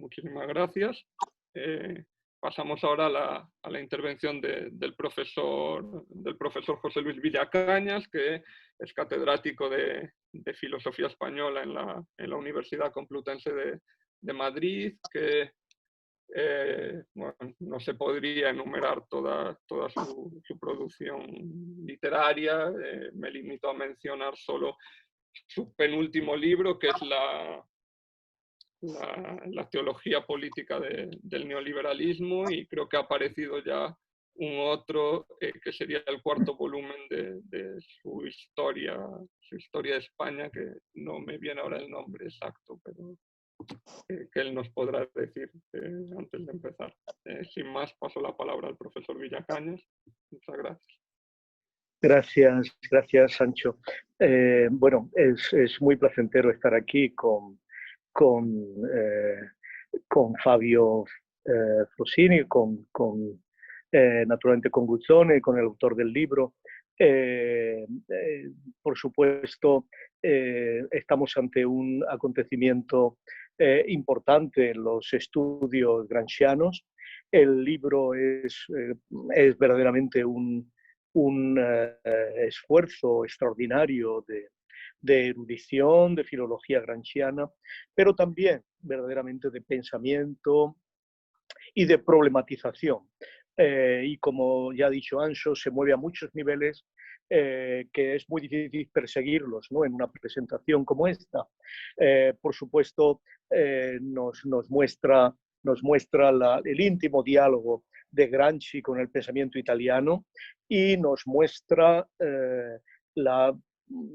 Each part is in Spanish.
Muchísimas gracias. Pasamos ahora a la intervención del profesor José Luis Villacañas, que es catedrático de Filosofía Española en la Universidad Complutense de Madrid, que bueno, no se podría enumerar toda su producción literaria. Me limito a mencionar solo su penúltimo libro, que es la teología política del neoliberalismo, y creo que ha aparecido ya un otro que sería el cuarto volumen de su historia de España, que no me viene ahora el nombre exacto, pero que él nos podrá decir antes de empezar. Sin más, paso la palabra al profesor Villacañas. Muchas gracias. Gracias, Sancho. Bueno, es muy placentero estar aquí con Fabio Frosini, naturalmente con Guzzone, con el autor del libro. Por supuesto, estamos ante un acontecimiento importante en los estudios gramscianos. El libro es verdaderamente un esfuerzo extraordinario de erudición, de filología gramsciana, pero también verdaderamente de pensamiento y de problematización. Y como ya ha dicho Anxo, se mueve a muchos niveles que es muy difícil perseguirlos, ¿no?, en una presentación como esta. Por supuesto, nos muestra el íntimo diálogo de Gramsci con el pensamiento italiano y nos muestra la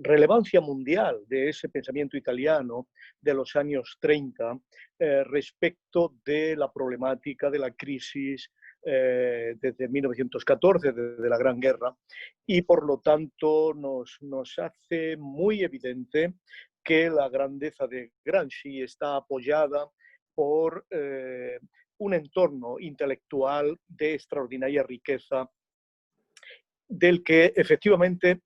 relevancia mundial de ese pensamiento italiano de los años 30 respecto de la problemática de la crisis desde 1914, desde la Gran Guerra, y por lo tanto nos hace muy evidente que la grandeza de Gramsci está apoyada por un entorno intelectual de extraordinaria riqueza, del que efectivamente,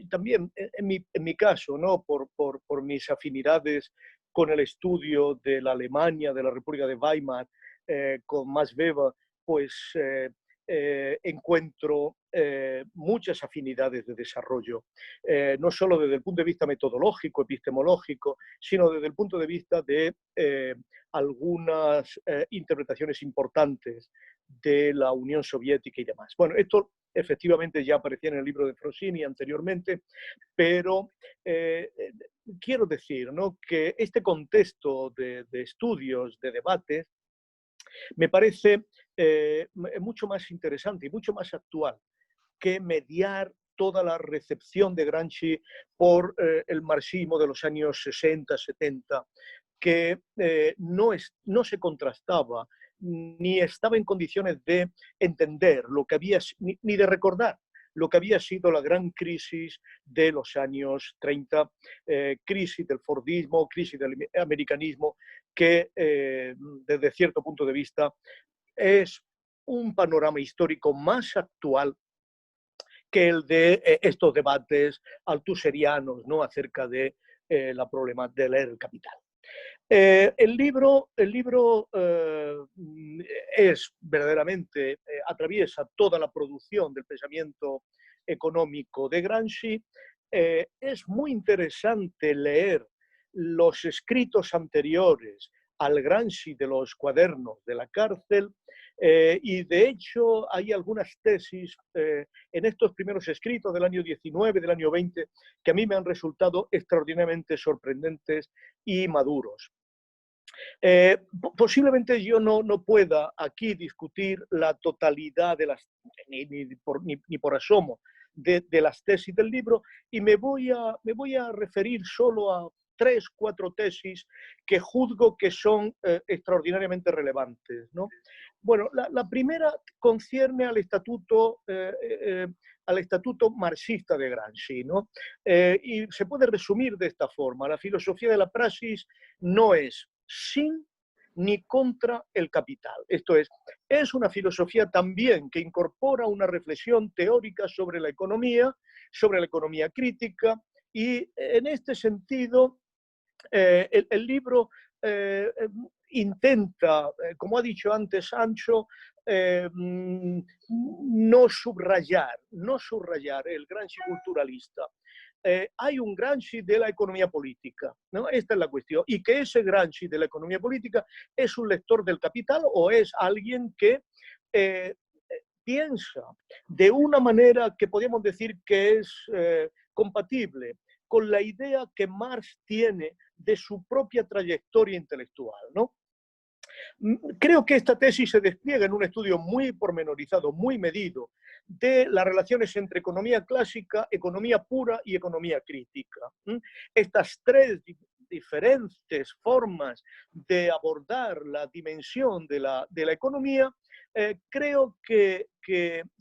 también en mi caso, ¿no?, por mis afinidades con el estudio de la Alemania, de la República de Weimar, con Max Weber, pues encuentro muchas afinidades de desarrollo, no solo desde el punto de vista metodológico, epistemológico, sino desde el punto de vista de algunas interpretaciones importantes de la Unión Soviética y demás. Bueno, esto efectivamente ya aparecía en el libro de Frosini anteriormente, pero quiero decir, ¿no?, que este contexto de estudios, de debates, me parece mucho más interesante y mucho más actual que mediar toda la recepción de Gramsci por el marxismo de los años 60, 70, que no se contrastaba ni estaba en condiciones de entender lo que había, ni de recordar lo que había sido la gran crisis de los años 30, crisis del Fordismo, crisis del americanismo, que desde cierto punto de vista es un panorama histórico más actual que el de estos debates altuserianos, ¿no?, acerca de la problemática de leer el Capital. El libro es verdaderamente, atraviesa toda la producción del pensamiento económico de Gramsci. Es muy interesante leer los escritos anteriores al Gramsci de los cuadernos de la cárcel, y de hecho hay algunas tesis en estos primeros escritos del año 19, del año 20, que a mí me han resultado extraordinariamente sorprendentes y maduros. Posiblemente yo no pueda aquí discutir la totalidad de las, ni por asomo, de las tesis del libro, y me voy a referir solo a 3, 4 tesis que juzgo que son extraordinariamente relevantes, ¿no? Bueno, la primera concierne al estatuto marxista de Gramsci, ¿no? Y se puede resumir de esta forma: la filosofía de la praxis no es sin ni contra el capital. Esto es una filosofía también que incorpora una reflexión teórica sobre la economía crítica, y en este sentido el libro intenta, como ha dicho antes Sancho, no subrayar el Gramsci culturalista. Hay un Gramsci de la economía política, ¿no? Esta es la cuestión. Y que ese Gramsci de la economía política es un lector del Capital o es alguien que piensa de una manera que podríamos decir que es compatible con la idea que Marx tiene de su propia trayectoria intelectual, ¿no? Creo que esta tesis se despliega en un estudio muy pormenorizado, muy medido, de las relaciones entre economía clásica, economía pura y economía crítica. Estas tres diferentes formas de abordar la dimensión de la economía creo que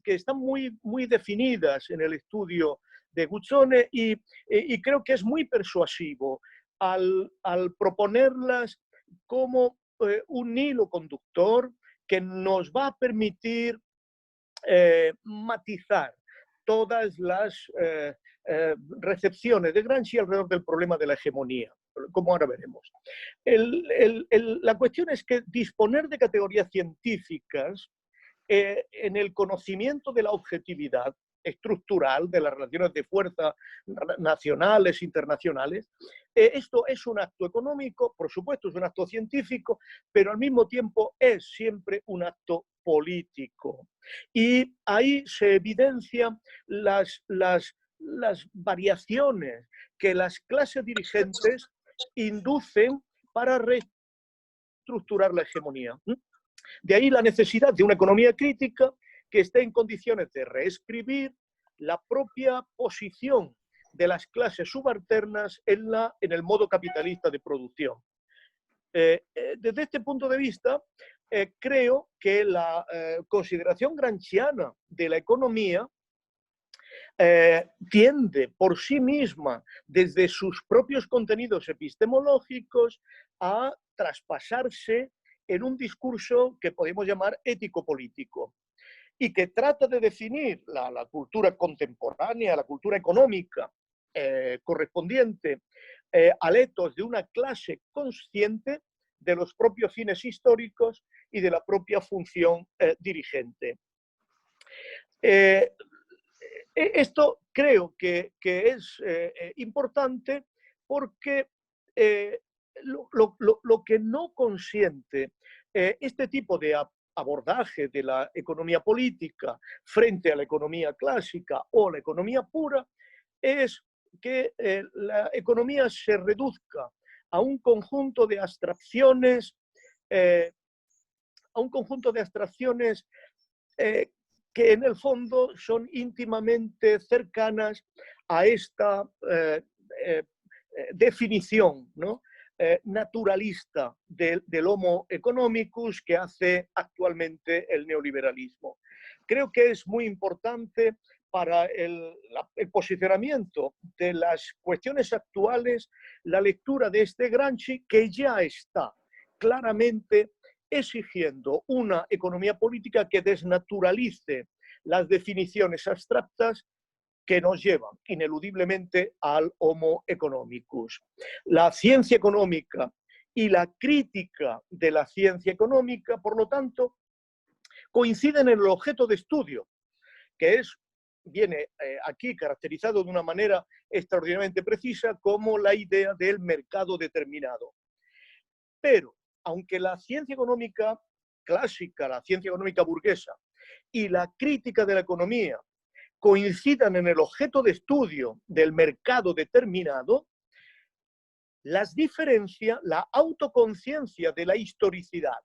están muy definidas en el estudio de Guzzone y creo que es muy persuasivo al proponerlas como un hilo conductor que nos va a permitir matizar todas las recepciones de Gramsci alrededor del problema de la hegemonía, como ahora veremos. La cuestión es que disponer de categorías científicas en el conocimiento de la objetividad estructural de las relaciones de fuerza nacionales, internacionales. Esto es un acto económico, por supuesto, es un acto científico, pero al mismo tiempo es siempre un acto político. Y ahí se evidencian las variaciones que las clases dirigentes inducen para reestructurar la hegemonía. De ahí la necesidad de una economía crítica que esté en condiciones de reescribir la propia posición de las clases subalternas en el modo capitalista de producción. Desde este punto de vista, creo que la consideración gramsciana de la economía tiende por sí misma, desde sus propios contenidos epistemológicos, a traspasarse en un discurso que podemos llamar ético-político y que trata de definir la cultura contemporánea, la cultura económica correspondiente al etos de una clase consciente de los propios fines históricos y de la propia función dirigente. Esto creo que es importante porque lo que no consiente este tipo de abordaje de la economía política frente a la economía clásica o la economía pura es que la economía se reduzca a un conjunto de abstracciones, que en el fondo son íntimamente cercanas a esta definición, ¿no? Naturalista del Homo economicus que hace actualmente el neoliberalismo. Creo que es muy importante para el posicionamiento de las cuestiones actuales la lectura de este Gramsci, que ya está claramente exigiendo una economía política que desnaturalice las definiciones abstractas que nos llevan ineludiblemente al Homo economicus. La ciencia económica y la crítica de la ciencia económica, por lo tanto, coinciden en el objeto de estudio, que viene aquí caracterizado de una manera extraordinariamente precisa como la idea del mercado determinado. Pero, aunque la ciencia económica clásica, la ciencia económica burguesa y la crítica de la economía coincidan en el objeto de estudio del mercado determinado, las diferencia la autoconciencia de la historicidad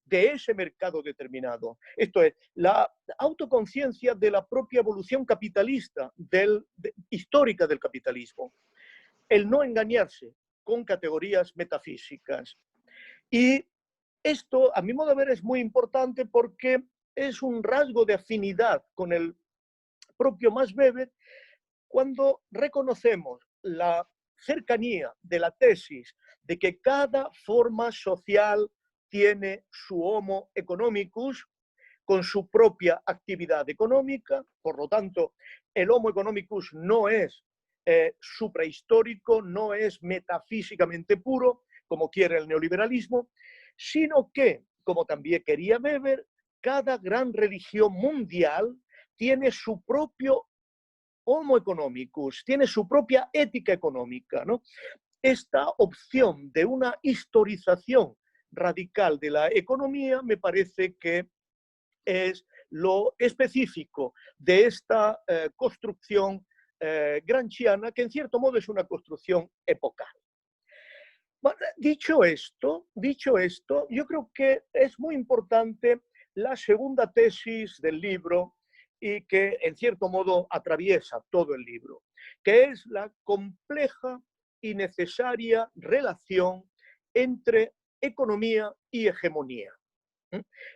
de ese mercado determinado. Esto es, la autoconciencia de la propia evolución capitalista, histórica del capitalismo. El no engañarse con categorías metafísicas. Y esto, a mi modo de ver, es muy importante porque es un rasgo de afinidad con el propio Max Weber cuando reconocemos la cercanía de la tesis de que cada forma social tiene su homo economicus con su propia actividad económica, por lo tanto, el homo economicus no es suprahistórico, no es metafísicamente puro, como quiere el neoliberalismo, sino que, como también quería Weber, cada gran religión mundial tiene su propio homo economicus, tiene su propia ética económica, ¿no? Esta opción de una historización radical de la economía me parece que es lo específico de esta construcción gramsciana, que en cierto modo es una construcción epocal. Bueno, dicho esto, yo creo que es muy importante la segunda tesis del libro y que en cierto modo atraviesa todo el libro, que es la compleja y necesaria relación entre economía y hegemonía.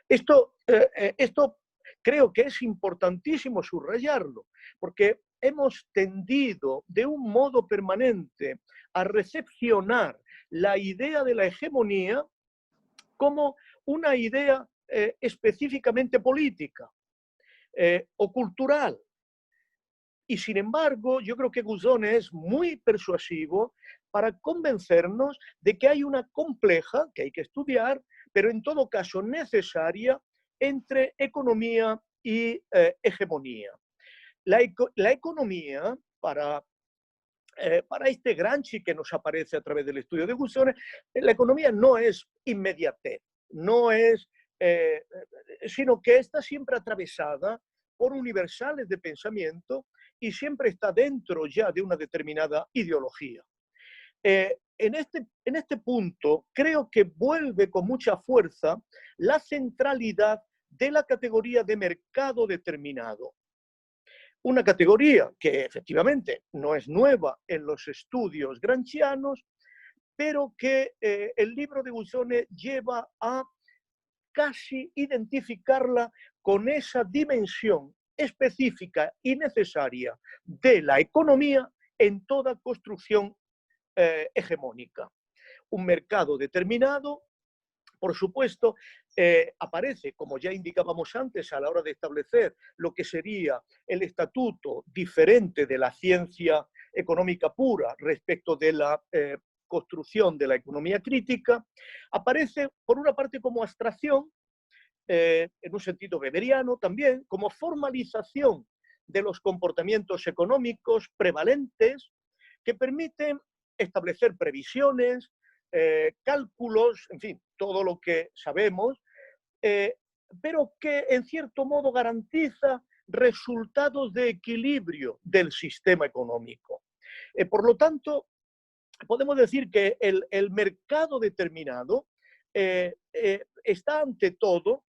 Esto creo que es importantísimo subrayarlo, porque hemos tendido de un modo permanente a recepcionar la idea de la hegemonía como una idea específicamente política o cultural. Y sin embargo, yo creo que Guzzone es muy persuasivo para convencernos de que hay una compleja, que hay que estudiar, pero en todo caso necesaria, entre economía y hegemonía. La economía, para este Gramsci que nos aparece a través del estudio de Guzzone, la economía no es inmediatez, no es, sino que está siempre atravesada por universales de pensamiento y siempre está dentro ya de una determinada ideología. En este punto creo que vuelve con mucha fuerza la centralidad de la categoría de mercado determinado. Una categoría que efectivamente no es nueva en los estudios gramscianos, pero que el libro de Guzzone lleva a casi identificarla con esa dimensión específica y necesaria de la economía en toda construcción hegemónica. Un mercado determinado, por supuesto, aparece, como ya indicábamos antes, a la hora de establecer lo que sería el estatuto diferente de la ciencia económica pura respecto de la construcción de la economía crítica, aparece por una parte como abstracción, en un sentido weberiano también, como formalización de los comportamientos económicos prevalentes que permiten establecer previsiones, cálculos, en fin, todo lo que sabemos, pero que en cierto modo garantiza resultados de equilibrio del sistema económico. Por lo tanto, podemos decir que el mercado determinado está ante todo,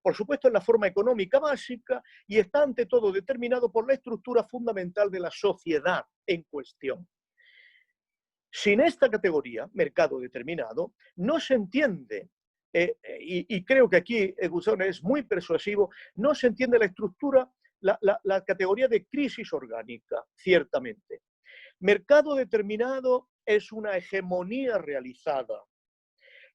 por supuesto en la forma económica básica, y está ante todo determinado por la estructura fundamental de la sociedad en cuestión. Sin esta categoría, mercado determinado, no se entiende, y creo que aquí Guzzone es muy persuasivo, no se entiende la estructura, la categoría de crisis orgánica, ciertamente. Mercado determinado es una hegemonía realizada,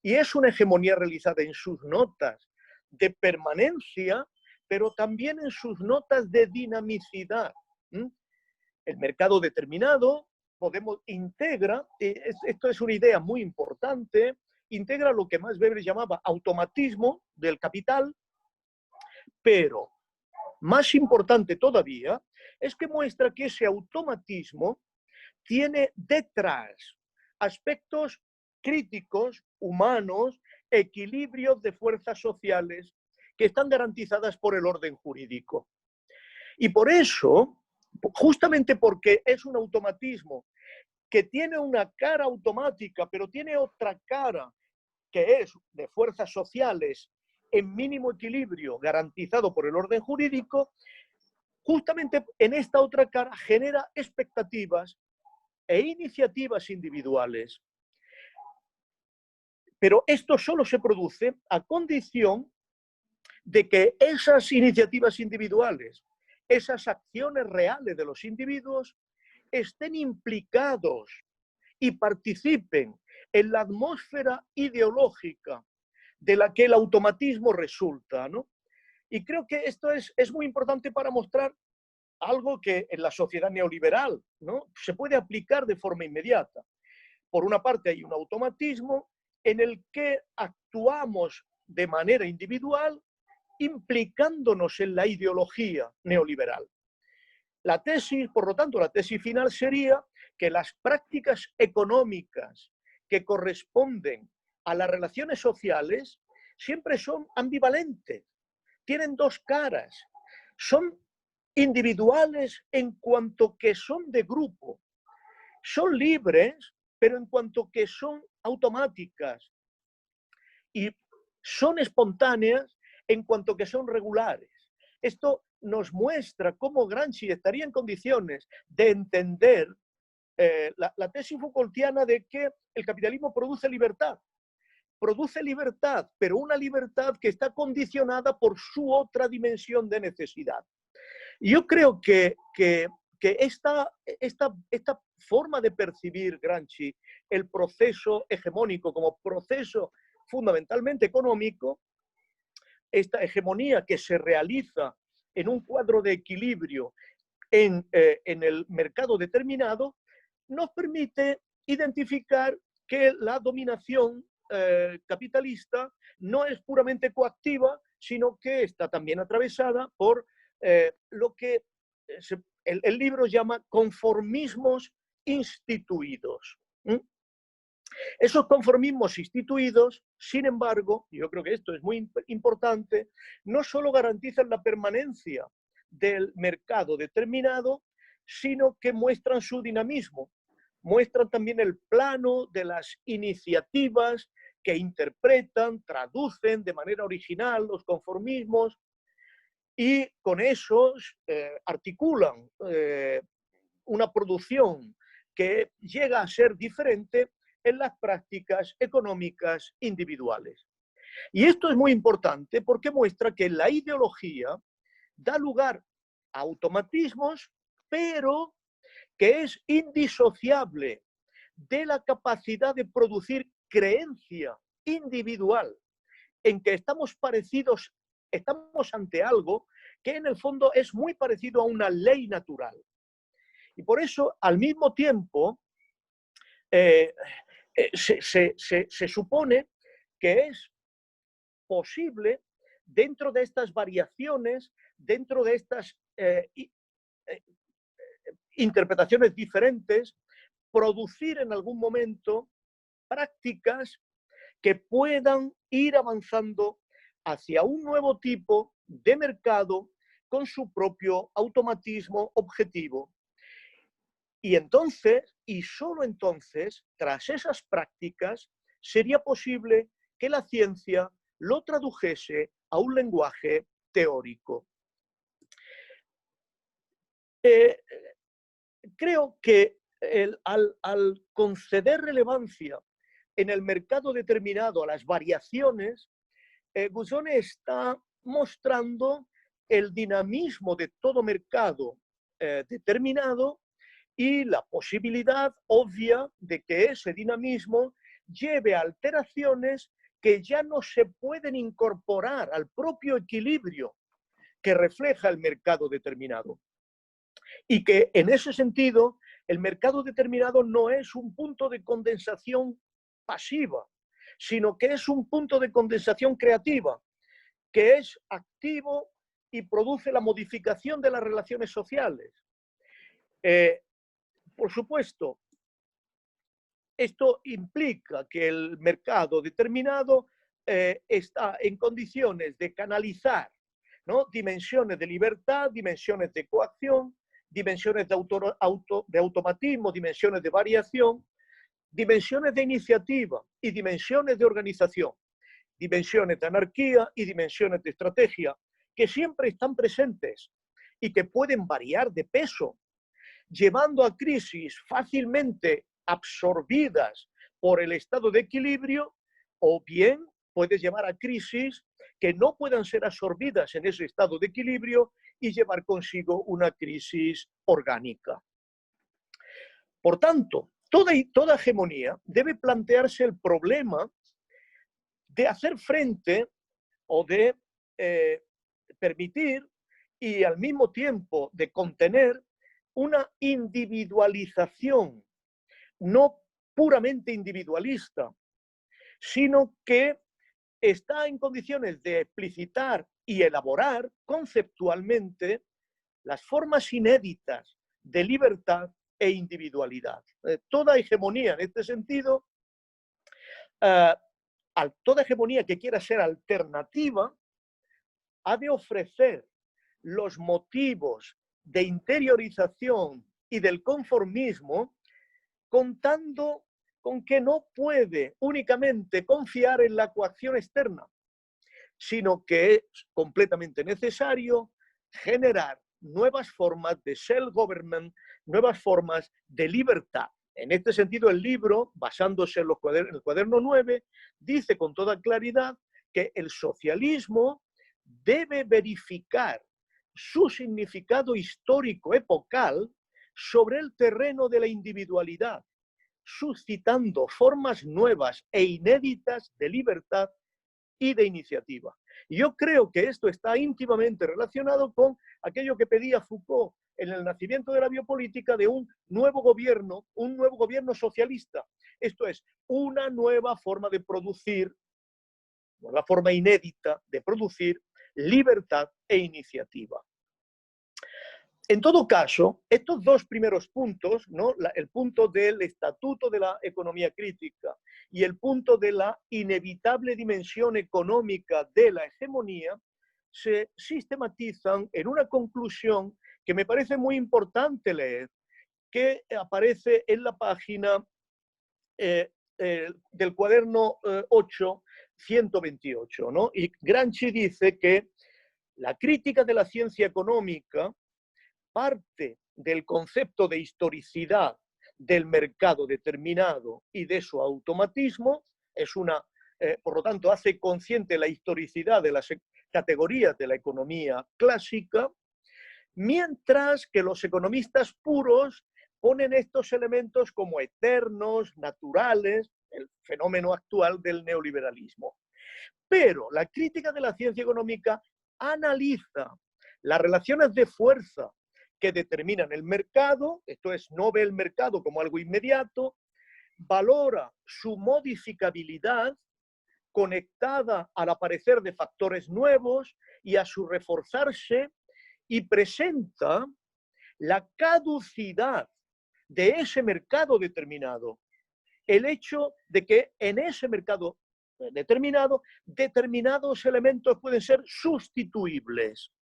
y es una hegemonía realizada en sus notas de permanencia, pero también en sus notas de dinamicidad. El mercado determinado integra, esto es una idea muy importante, integra lo que Max Weber llamaba automatismo del capital, pero más importante todavía es que muestra que ese automatismo tiene detrás aspectos críticos, humanos, equilibrios de fuerzas sociales que están garantizadas por el orden jurídico. Y por eso, justamente porque es un automatismo que tiene una cara automática, pero tiene otra cara que es de fuerzas sociales en mínimo equilibrio garantizado por el orden jurídico, justamente en esta otra cara genera expectativas e iniciativas individuales. Pero esto solo se produce a condición de que esas iniciativas individuales, esas acciones reales de los individuos, estén implicados y participen en la atmósfera ideológica de la que el automatismo resulta, ¿no? Y creo que esto es muy importante para mostrar algo que en la sociedad neoliberal, ¿no?, se puede aplicar de forma inmediata. por una parte hay un automatismo en el que actuamos de manera individual, implicándonos en la ideología neoliberal. La tesis, por lo tanto, la tesis final sería que las prácticas económicas que corresponden a las relaciones sociales siempre son ambivalentes, tienen dos caras, son individuales en cuanto que son de grupo, son libres, pero en cuanto que son automáticas, y son espontáneas en cuanto que son regulares. Esto nos muestra cómo Gramsci estaría en condiciones de entender la tesis Foucaultiana de que el capitalismo produce libertad, pero una libertad que está condicionada por su otra dimensión de necesidad. Y yo creo que esta forma de percibir Gramsci el proceso hegemónico como proceso fundamentalmente económico, esta hegemonía que se realiza en un cuadro de equilibrio en el mercado determinado, nos permite identificar que la dominación capitalista no es puramente coactiva, sino que está también atravesada por lo que el libro llama conformismos instituidos. Esos conformismos instituidos, sin embargo, y yo creo que esto es muy importante, no solo garantizan la permanencia del mercado determinado, sino que muestran su dinamismo, muestran también el plano de las iniciativas que interpretan, traducen de manera original los conformismos y con esos articulan una producción que llega a ser diferente en las prácticas económicas individuales. Y esto es muy importante porque muestra que la ideología da lugar a automatismos, pero que es indisociable de la capacidad de producir creencia individual en que estamos ante algo que en el fondo es muy parecido a una ley natural. Y por eso, al mismo tiempo, se supone que es posible, dentro de estas variaciones, dentro de estas interpretaciones diferentes, producir en algún momento prácticas que puedan ir avanzando hacia un nuevo tipo de mercado con su propio automatismo objetivo. Y entonces, y solo entonces, tras esas prácticas, sería posible que la ciencia lo tradujese a un lenguaje teórico. Creo que al conceder relevancia en el mercado determinado a las variaciones, Guzzone está mostrando el dinamismo de todo mercado determinado y la posibilidad obvia de que ese dinamismo lleve a alteraciones que ya no se pueden incorporar al propio equilibrio que refleja el mercado determinado. Y que en ese sentido el mercado determinado no es un punto de condensación pasiva, sino que es un punto de condensación creativa, que es activo y produce la modificación de las relaciones sociales. Por supuesto, esto implica que el mercado determinado está en condiciones de canalizar, ¿no?, dimensiones de libertad, dimensiones de coacción, dimensiones de automatismo, dimensiones de variación, dimensiones de iniciativa y dimensiones de organización, dimensiones de anarquía y dimensiones de estrategia, que siempre están presentes y que pueden variar de peso, llevando a crisis fácilmente absorbidas por el estado de equilibrio, o bien puede llevar a crisis que no puedan ser absorbidas en ese estado de equilibrio y llevar consigo una crisis orgánica. Por tanto, toda hegemonía debe plantearse el problema de hacer frente o de permitir y al mismo tiempo de contener una individualización no puramente individualista, sino que está en condiciones de explicitar y elaborar conceptualmente las formas inéditas de libertad e individualidad. Toda hegemonía en este sentido, toda hegemonía que quiera ser alternativa, ha de ofrecer los motivos de interiorización y del conformismo, contando con que no puede únicamente confiar en la coacción externa, sino que es completamente necesario generar nuevas formas de self-government, nuevas formas de libertad. En este sentido, el libro, basándose en el cuaderno 9, dice con toda claridad que el socialismo debe verificar su significado histórico epocal sobre el terreno de la individualidad, suscitando formas nuevas e inéditas de libertad y de iniciativa. Yo creo que esto está íntimamente relacionado con aquello que pedía Foucault en el nacimiento de la biopolítica, de un nuevo gobierno socialista. Esto es, una nueva forma de producir, una forma inédita de producir libertad e iniciativa. En todo caso, estos dos primeros puntos, ¿no? El punto del estatuto de la economía crítica y el punto de la inevitable dimensión económica de la hegemonía, se sistematizan en una conclusión que me parece muy importante leer, que aparece en la página del cuaderno 8, 128, ¿no? Y Gramsci dice que la crítica de la ciencia económica parte del concepto de historicidad del mercado determinado y de su automatismo, por lo tanto, hace consciente la historicidad de las categorías de la economía clásica, mientras que los economistas puros ponen estos elementos como eternos, naturales, el fenómeno actual del neoliberalismo. Pero la crítica de la ciencia económica analiza las relaciones de fuerza que determinan el mercado, esto es, no ve el mercado como algo inmediato, valora su modificabilidad conectada al aparecer de factores nuevos y a su reforzarse, y presenta la caducidad de ese mercado determinado. El hecho de que en ese mercado determinado, determinados elementos pueden ser sustituibles.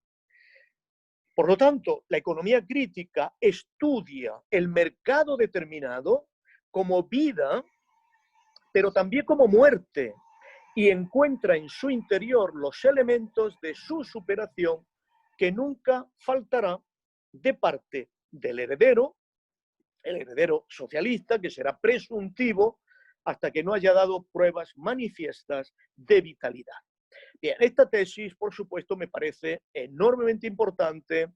Por lo tanto, la economía crítica estudia el mercado determinado como vida, pero también como muerte, y encuentra en su interior los elementos de su superación que nunca faltará de parte del heredero, el heredero socialista, que será presuntivo hasta que no haya dado pruebas manifiestas de vitalidad. Bien, esta tesis, por supuesto, me parece enormemente importante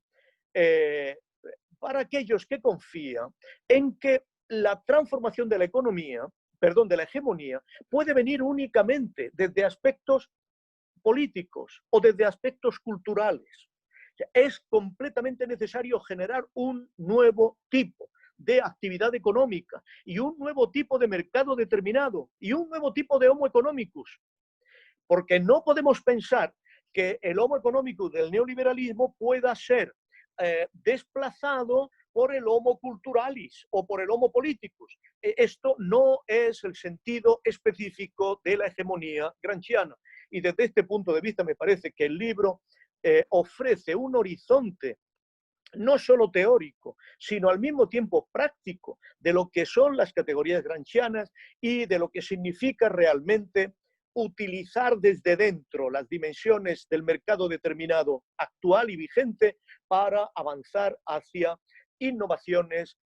para aquellos que confían en que la transformación de la economía, de la hegemonía, puede venir únicamente desde aspectos políticos o desde aspectos culturales. Es completamente necesario generar un nuevo tipo de actividad económica y un nuevo tipo de mercado determinado y un nuevo tipo de homo economicus. Porque no podemos pensar que el homo economicus del neoliberalismo pueda ser desplazado por el homo culturalis o por el homo politicus. Esto no es el sentido específico de la hegemonía gramsciana. Y desde este punto de vista me parece que el libro ofrece un horizonte no solo teórico, sino al mismo tiempo práctico de lo que son las categorías gramscianas y de lo que significa realmente utilizar desde dentro las dimensiones del mercado determinado actual y vigente para avanzar hacia innovaciones,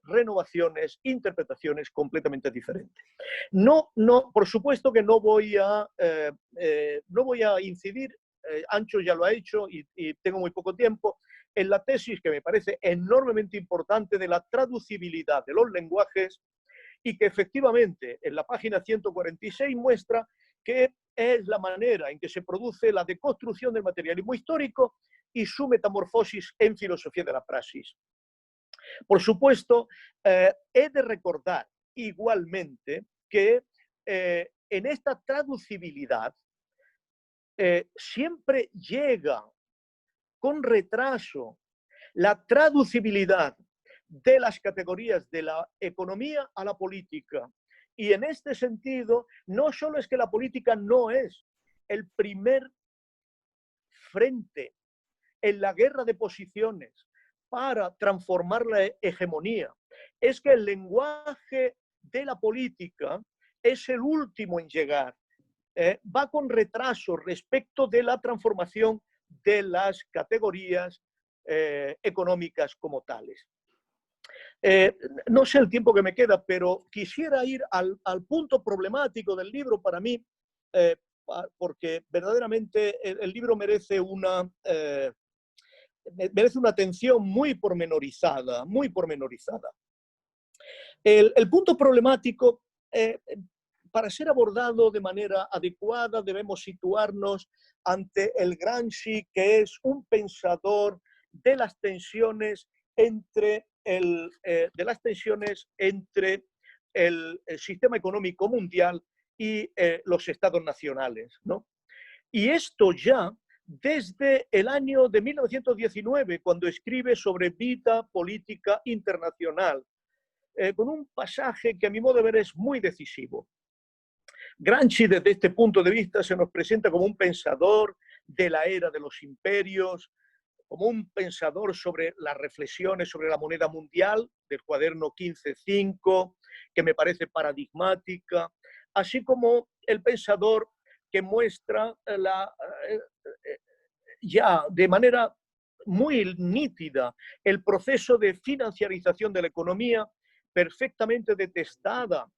renovaciones, interpretaciones completamente diferentes. Por supuesto que no voy a incidir, Ancho ya lo ha hecho y tengo muy poco tiempo, en la tesis que me parece enormemente importante de la traducibilidad de los lenguajes y que efectivamente en la página 146 muestra que es la manera en que se produce la deconstrucción del materialismo histórico y su metamorfosis en filosofía de la praxis. Por supuesto, he de recordar igualmente que en esta traducibilidad siempre llega con retraso la traducibilidad de las categorías de la economía a la política. Y en este sentido, no solo es que la política no es el primer frente en la guerra de posiciones para transformar la hegemonía, es que el lenguaje de la política es el último en llegar. Va con retraso respecto de la transformación de las categorías económicas como tales. No sé el tiempo que me queda, pero quisiera ir al punto problemático del libro para mí, porque verdaderamente el libro merece una atención muy pormenorizada, muy pormenorizada. El punto problemático, para ser abordado de manera adecuada, debemos situarnos ante el Gramsci, que es un pensador de las tensiones entre el sistema económico mundial y los estados nacionales, ¿no? Y esto ya desde el año de 1919, cuando escribe sobre vida política internacional, con un pasaje que a mi modo de ver es muy decisivo. Gramsci, desde este punto de vista, se nos presenta como un pensador de la era de los imperios, como un pensador sobre las reflexiones sobre la moneda mundial, del cuaderno 15.5, que me parece paradigmática, así como el pensador que muestra ya de manera muy nítida el proceso de financiarización de la economía, perfectamente detestada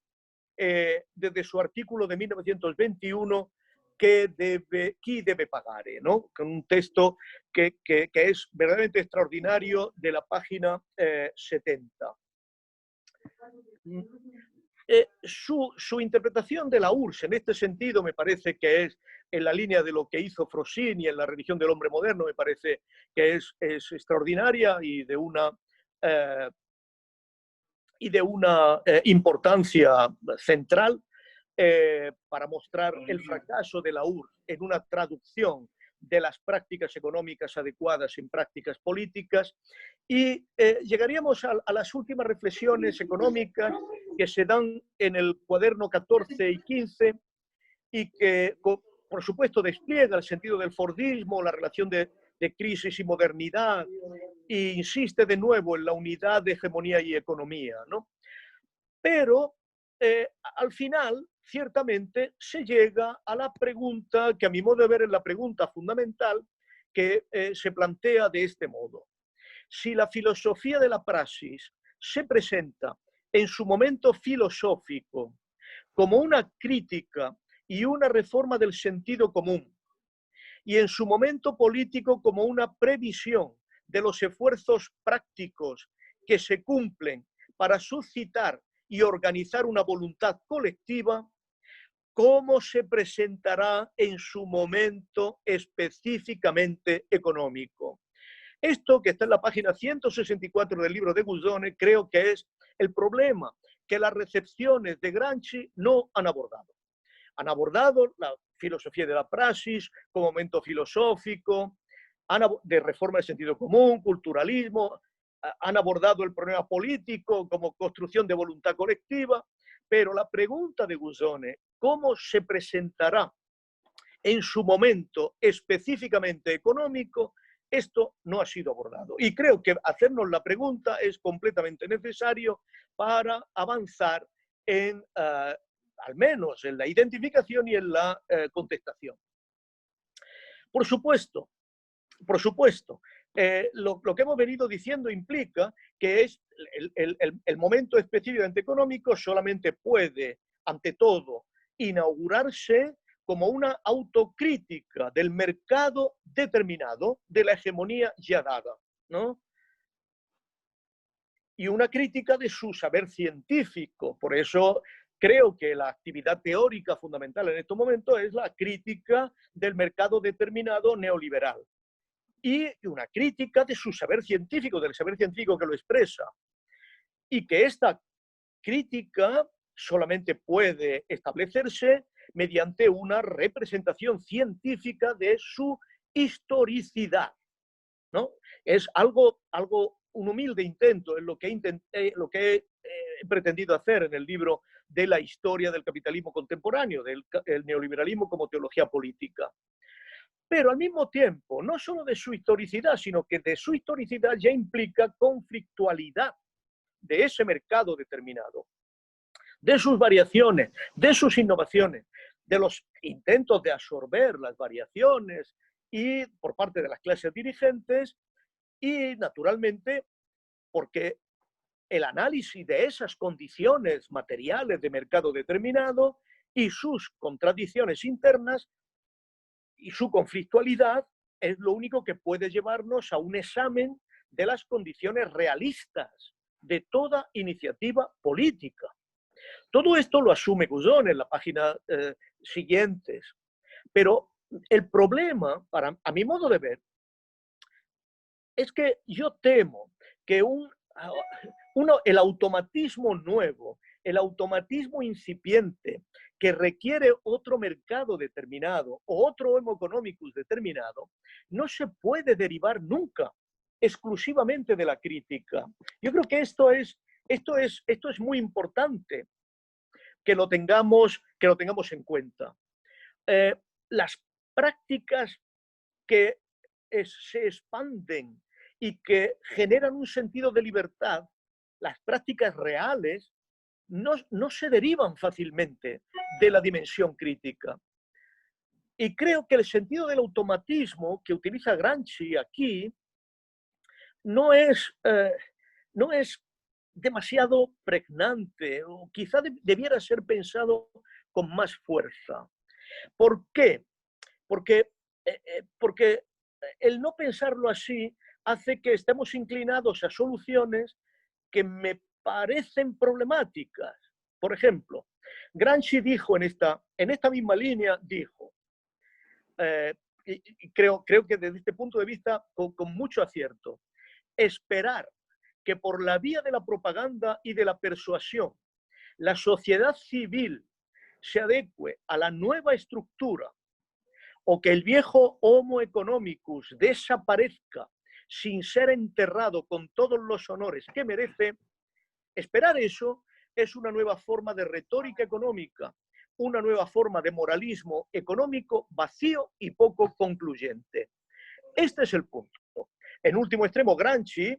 desde su artículo de 1921, chi debe pagare, ¿no? Con un texto que es verdaderamente extraordinario, de la página 70. Su interpretación de la URSS en este sentido me parece que es en la línea de lo que hizo Frosini en La religión del hombre moderno, me parece que es extraordinaria y de una importancia central para mostrar el fracaso de la URSS en una traducción de las prácticas económicas adecuadas en prácticas políticas, y llegaríamos a las últimas reflexiones económicas que se dan en el cuaderno 14 y 15 y que, por supuesto, despliega el sentido del Fordismo, la relación de crisis y modernidad, e insiste de nuevo en la unidad de hegemonía y economía, ¿no? Pero al final, ciertamente, se llega a la pregunta, que a mi modo de ver es la pregunta fundamental, que se plantea de este modo. Si la filosofía de la praxis se presenta en su momento filosófico como una crítica y una reforma del sentido común, y en su momento político como una previsión de los esfuerzos prácticos que se cumplen para suscitar y organizar una voluntad colectiva, ¿cómo se presentará en su momento específicamente económico? Esto, que está en la página 164 del libro de Guzzone, creo que es el problema que las recepciones de Gramsci no han abordado. Han abordado la filosofía de la praxis como momento filosófico, de reforma del sentido común, culturalismo, han abordado el problema político como construcción de voluntad colectiva, pero la pregunta de Guzzone, ¿cómo se presentará en su momento específicamente económico? Esto no ha sido abordado. Y creo que hacernos la pregunta es completamente necesario para avanzar en, al menos en la identificación y en la contestación. Por supuesto, lo que hemos venido diciendo implica que es el momento específicamente económico solamente puede, ante todo, inaugurarse como una autocrítica del mercado determinado, de la hegemonía ya dada, ¿no? Y una crítica de su saber científico. Por eso creo que la actividad teórica fundamental en este momento es la crítica del mercado determinado neoliberal. Y una crítica de su saber científico, del saber científico que lo expresa. Y que esta crítica solamente puede establecerse mediante una representación científica de su historicidad, ¿no? Es un humilde intento, es lo que he pretendido hacer en el libro de la historia del capitalismo contemporáneo, del neoliberalismo como teología política. Pero al mismo tiempo, no solo de su historicidad, sino que de su historicidad ya implica conflictualidad de ese mercado determinado, de sus variaciones, de sus innovaciones, de los intentos de absorber las variaciones y por parte de las clases dirigentes y, naturalmente, porque el análisis de esas condiciones materiales de mercado determinado y sus contradicciones internas y su conflictualidad es lo único que puede llevarnos a un examen de las condiciones realistas de toda iniciativa política. Todo esto lo asume Guzzone en la página siguientes, pero el problema, a mi modo de ver, es que yo temo que el automatismo nuevo, el automatismo incipiente que requiere otro mercado determinado o otro homo economicus determinado, no se puede derivar nunca exclusivamente de la crítica. Yo creo que esto es muy importante que lo tengamos en cuenta. Las prácticas que se expanden y que generan un sentido de libertad, las prácticas reales, no se derivan fácilmente de la dimensión crítica. Y creo que el sentido del automatismo que utiliza Gramsci aquí no es demasiado pregnante, o quizá debiera ser pensado con más fuerza. ¿Por qué? Porque el no pensarlo así hace que estemos inclinados a soluciones que me parecen problemáticas. Por ejemplo, Gramsci dijo en esta misma línea, dijo, y creo que desde este punto de vista con mucho acierto, esperar que por la vía de la propaganda y de la persuasión la sociedad civil se adecue a la nueva estructura o que el viejo Homo economicus desaparezca sin ser enterrado con todos los honores que merece, esperar eso es una nueva forma de retórica económica, una nueva forma de moralismo económico vacío y poco concluyente. Este es el punto. En último extremo, Gramsci,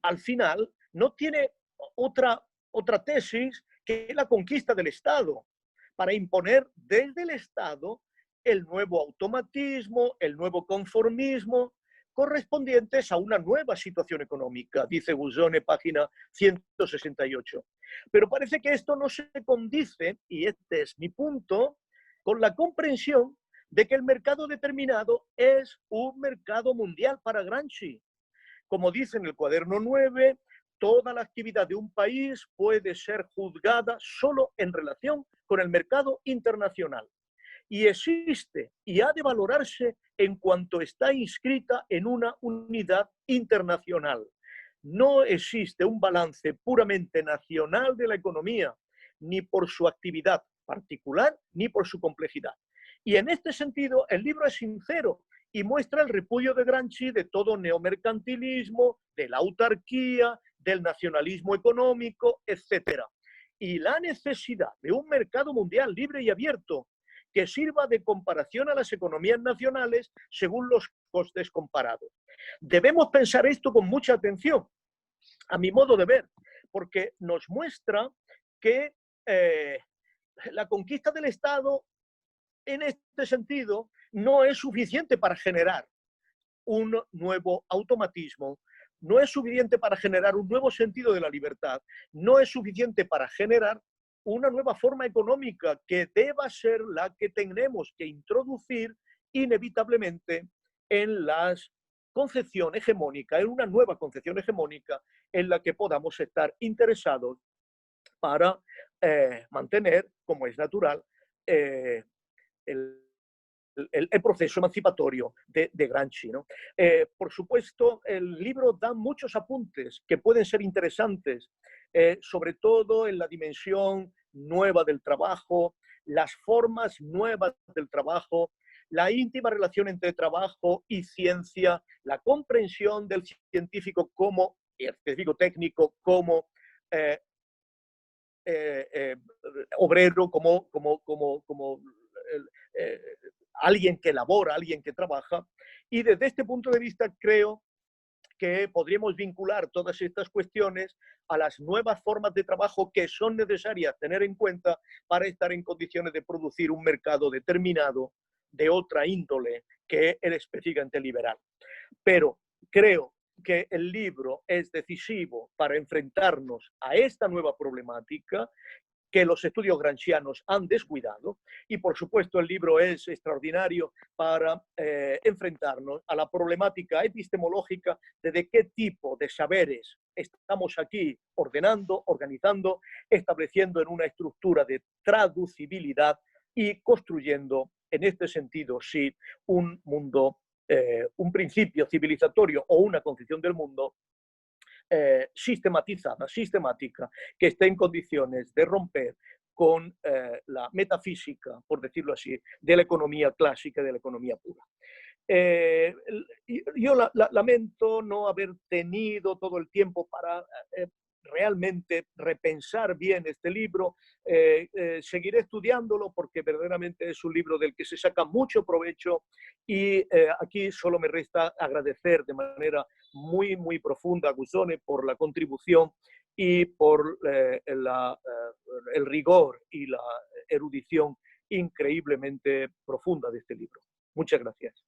al final, no tiene otra tesis que la conquista del Estado, para imponer desde el Estado el nuevo automatismo, el nuevo conformismo, correspondientes a una nueva situación económica, dice Guzzone, página 168. Pero parece que esto no se condice, y este es mi punto, con la comprensión de que el mercado determinado es un mercado mundial para Gramsci. Como dice en el cuaderno 9, toda la actividad de un país puede ser juzgada solo en relación con el mercado internacional. Y existe y ha de valorarse en cuanto está inscrita en una unidad internacional. No existe un balance puramente nacional de la economía, ni por su actividad particular, ni por su complejidad. Y en este sentido, el libro es sincero y muestra el repudio de Gramsci de todo neomercantilismo, de la autarquía, del nacionalismo económico, etc. Y la necesidad de un mercado mundial libre y abierto que sirva de comparación a las economías nacionales según los costes comparados. Debemos pensar esto con mucha atención, a mi modo de ver, porque nos muestra que la conquista del Estado, en este sentido, no es suficiente para generar un nuevo automatismo, no es suficiente para generar un nuevo sentido de la libertad, no es suficiente para generar una nueva forma económica que deba ser la que tenemos que introducir inevitablemente en las concepción hegemónica, en una nueva concepción hegemónica en la que podamos estar interesados para mantener, como es natural, el el proceso emancipatorio de Gramsci, ¿no? Por supuesto, el libro da muchos apuntes que pueden ser interesantes, sobre todo en la dimensión nueva del trabajo, las formas nuevas del trabajo, la íntima relación entre trabajo y ciencia, la comprensión del científico como, el científico técnico como eh, obrero, como eh, alguien que elabora, alguien que trabaja. Y desde este punto de vista creo que podríamos vincular todas estas cuestiones a las nuevas formas de trabajo que son necesarias tener en cuenta para estar en condiciones de producir un mercado determinado de otra índole que el específicamente liberal. Pero creo que el libro es decisivo para enfrentarnos a esta nueva problemática que los estudios gramscianos han descuidado, y por supuesto el libro es extraordinario para enfrentarnos a la problemática epistemológica de qué tipo de saberes estamos aquí ordenando, organizando, estableciendo en una estructura de traducibilidad y construyendo en este sentido sí un mundo, un principio civilizatorio o una concepción del mundo sistematizada, sistemática, que esté en condiciones de romper con la metafísica, por decirlo así, de la economía clásica, de la economía pura. Yo lamento no haber tenido todo el tiempo para realmente repensar bien este libro. Seguiré estudiándolo porque verdaderamente es un libro del que se saca mucho provecho y aquí solo me resta agradecer de manera muy, muy profunda a Guzzone por la contribución y por el rigor y la erudición increíblemente profunda de este libro. Muchas gracias.